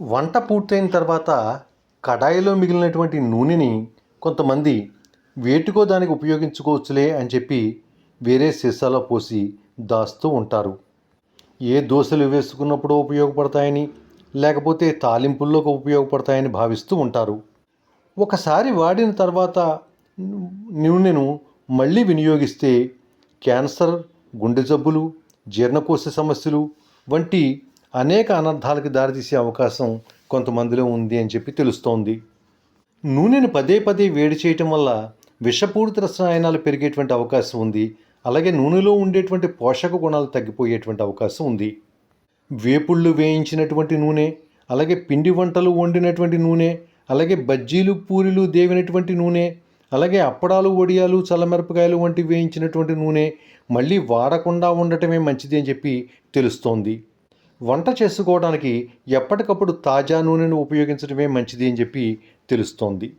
వంట పూర్తయిన తర్వాత కడాయిలో మిగిలినటువంటి నూనెని కొంతమంది వేటికో దానికి ఉపయోగించుకోవచ్చులే అని చెప్పి వేరే సీసాలో పోసి దాస్తూ ఉంటారు. ఏ దోశలు వేసుకున్నప్పుడు ఉపయోగపడతాయని, లేకపోతే తాలింపుల్లోకి ఉపయోగపడతాయని భావిస్తూ ఉంటారు. ఒకసారి వాడిన తర్వాత నూనెను మళ్ళీ వినియోగిస్తే క్యాన్సర్, గుండె జబ్బులు, జీర్ణకోశ సమస్యలు వంటి అనేక అనర్థాలకు దారితీసే అవకాశం కొంతమందిలో ఉంది అని చెప్పి తెలుస్తోంది. నూనెను పదే పదే వేడి చేయటం వల్ల విషపూరిత రసాయనాలు పెరిగేటువంటి అవకాశం ఉంది. అలాగే నూనెలో ఉండేటువంటి పోషక గుణాలు తగ్గిపోయేటువంటి అవకాశం ఉంది. వేపుళ్ళు వేయించినటువంటి నూనె, అలాగే పిండి వంటలు వండినటువంటి నూనె, అలాగే బజ్జీలు పూరీలు దేవినటువంటి నూనె, అలాగే అప్పడాలు, వడియాలు, చల్లమిరపకాయలు వంటి వేయించినటువంటి నూనె మళ్ళీ వాడకుండా ఉండటమే మంచిది అని చెప్పి తెలుస్తోంది. వంట చేసుకోవడానికి ఎప్పటికప్పుడు తాజా నూనెను ఉపయోగించడమే మంచిది అని చెప్పి తెలుస్తోంది.